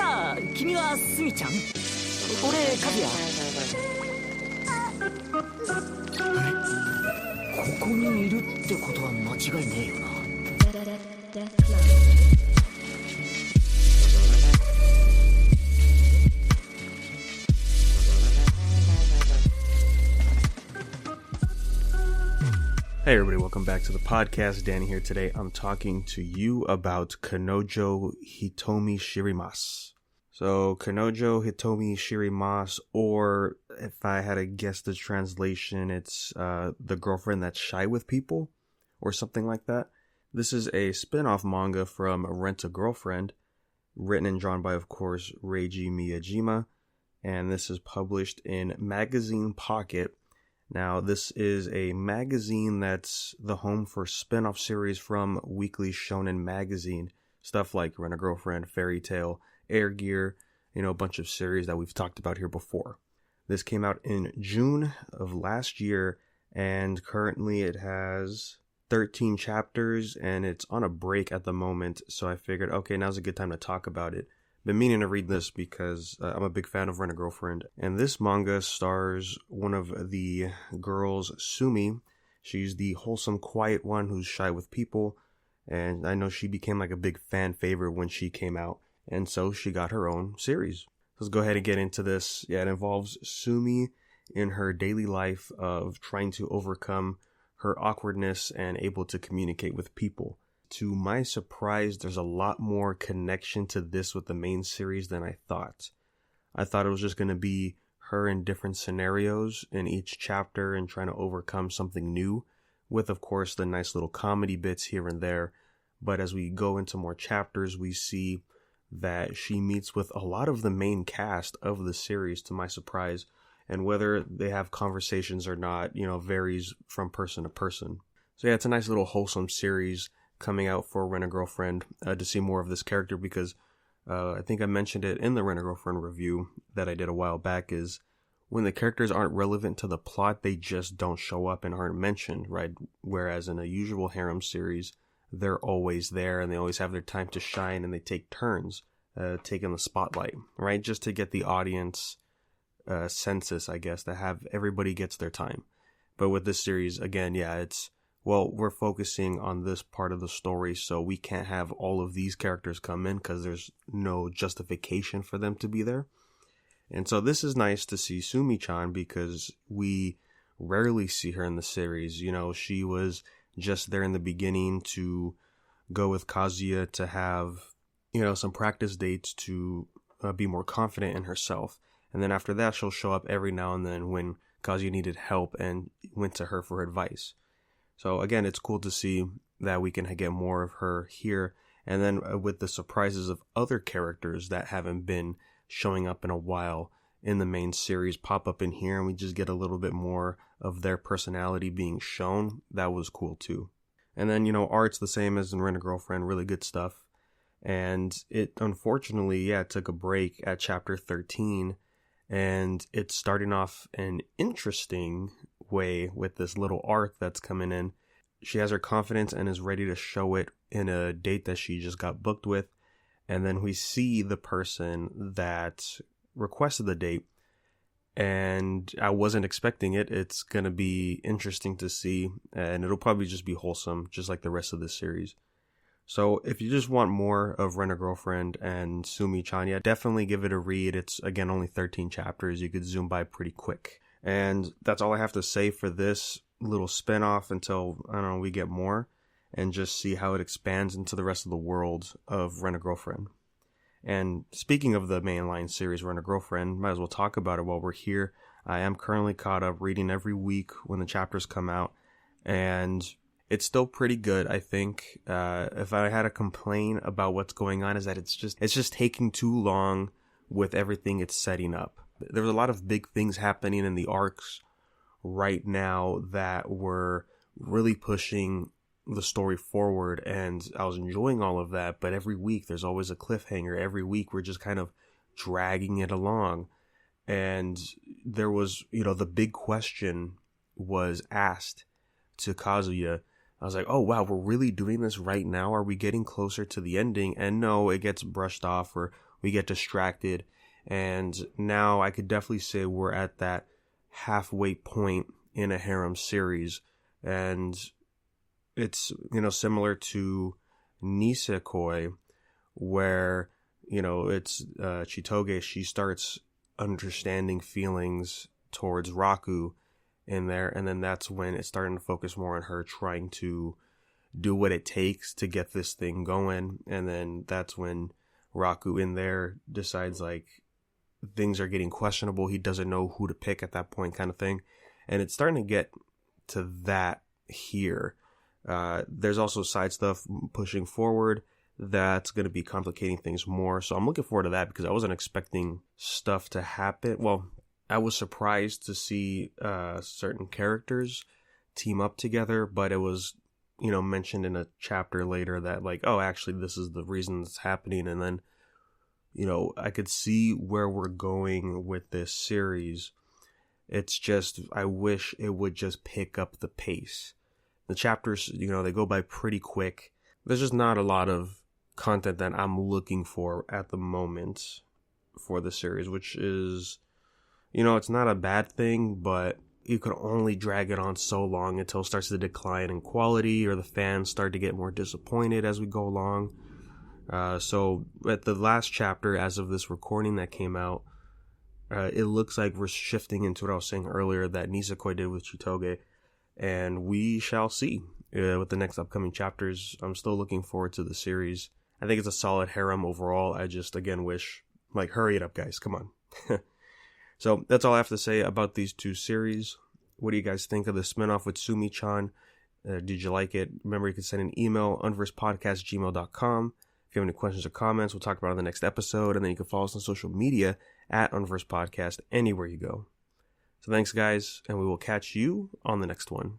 ゃあ君はスミちゃん、俺カズヤ。ここにいるってことは間違いねえよな。Hey everybody, welcome back to the podcast. Danny here. Today I'm talking to you about Kanojo Hitomishirimasu. So Kanojo Hitomishirimasu, or if I had to guess the translation, it's the girlfriend that's shy with people, or something like that. This is a spin-off manga from Rent a Girlfriend, written and drawn by, of course, Reiji Miyajima, and this is published in Magazine Pocket. Now, this is a magazine that's the home for spin-off series from Weekly Shonen Magazine. Stuff like Rent a Girlfriend, Fairy Tail, Air Gear, a bunch of series that we've talked about here before. This came out in June of last year, and currently it has 13 chapters, and it's on a break at the moment, so I figured, okay, now's a good time to talk about it. Been meaning to read this because I'm a big fan of Rent a Girlfriend, and this manga stars one of the girls, Sumi. She's the wholesome, quiet one who's shy with people, and I know she became like a big fan favorite when she came out, and so she got her own series. Let's go ahead and get into this. Yeah, it involves Sumi in her daily life of trying to overcome her awkwardness and able to communicate with people. To my surprise, there's a lot more connection to this with the main series than I thought. I thought it was just going to be her in different scenarios in each chapter and trying to overcome something new, with, of course, the nice little comedy bits here and there. But as we go into more chapters, we see that she meets with a lot of the main cast of the series, to my surprise. And whether they have conversations or not, varies from person to person. So yeah, it's a nice little wholesome series coming out for Rent a Girlfriend to see more of this character, because I think I mentioned it in the Rent a Girlfriend review that I did a while back, is when the characters aren't relevant to the plot, they just don't show up and aren't mentioned, right? Whereas in a usual harem series, they're always there and they always have their time to shine, and they take turns taking the spotlight, right? Just to get the audience census, I guess, to have everybody gets their time. But with this series, again, yeah, we're focusing on this part of the story, so we can't have all of these characters come in because there's no justification for them to be there. And so this is nice to see Sumi-chan, because we rarely see her in the series. She was just there in the beginning to go with Kazuya to have, some practice dates to be more confident in herself. And then after that, she'll show up every now and then when Kazuya needed help and went to her for advice. So again, it's cool to see that we can get more of her here. And then with the surprises of other characters that haven't been showing up in a while in the main series pop up in here, and we just get a little bit more of their personality being shown. That was cool too. And then, art's the same as in Rent a Girlfriend, really good stuff. And it, unfortunately, took a break at chapter 13. And it's starting off an interesting way with this little arc that's coming in. She has her confidence and is ready to show it in a date that she just got booked with. And then we see the person that requested the date. And I wasn't expecting it. It's going to be interesting to see. And it'll probably just be wholesome, just like the rest of this series. So if you just want more of Rent a Girlfriend and Sumi-chan, definitely give it a read. It's, again, only 13 chapters. You could zoom by pretty quick. And that's all I have to say for this little spinoff until, we get more, and just see how it expands into the rest of the world of Rent a Girlfriend. And speaking of the mainline series Rent a Girlfriend, might as well talk about it while we're here. I am currently caught up, reading every week when the chapters come out, and it's still pretty good, I think. If I had to complain about what's going on, is that it's just taking too long with everything it's setting up. There's a lot of big things happening in the arcs right now that were really pushing the story forward, and I was enjoying all of that. But every week there's always a cliffhanger. Every week we're just kind of dragging it along. And there was, the big question was asked to Kazuya. I was like, oh wow, we're really doing this right now? Are we getting closer to the ending? And no, it gets brushed off, or we get distracted. And now I could definitely say we're at that halfway point in a harem series. And it's, similar to Nisekoi, where, it's Chitoge, she starts understanding feelings towards Raku in there, and then that's when it's starting to focus more on her trying to do what it takes to get this thing going. And then that's when Raku in there decides like things are getting questionable, he doesn't know who to pick at that point, kind of thing. And it's starting to get to that here. There's also side stuff pushing forward that's going to be complicating things more. So I'm looking forward to that because I wasn't expecting stuff to happen. Well, I was surprised to see certain characters team up together, but it was, mentioned in a chapter later that like, oh, actually this is the reason it's happening. And then, I could see where we're going with this series. It's just, I wish it would just pick up the pace. The chapters, they go by pretty quick. There's just not a lot of content that I'm looking for at the moment for the series, which is, it's not a bad thing, but you could only drag it on so long until it starts to decline in quality or the fans start to get more disappointed as we go along. So at the last chapter, as of this recording that came out, it looks like we're shifting into what I was saying earlier that Nisekoi did with Chitoge, and we shall see with the next upcoming chapters. I'm still looking forward to the series. I think it's a solid harem overall. I just, again, wish, like, hurry it up, guys. Come on. So that's all I have to say about these two series. What do you guys think of the spinoff with Sumi-chan? Did you like it? Remember, you can send an email, unversepodcast@gmail.com. If you have any questions or comments, we'll talk about it in the next episode. And then you can follow us on social media at @unversepodcast anywhere you go. So thanks, guys, and we will catch you on the next one.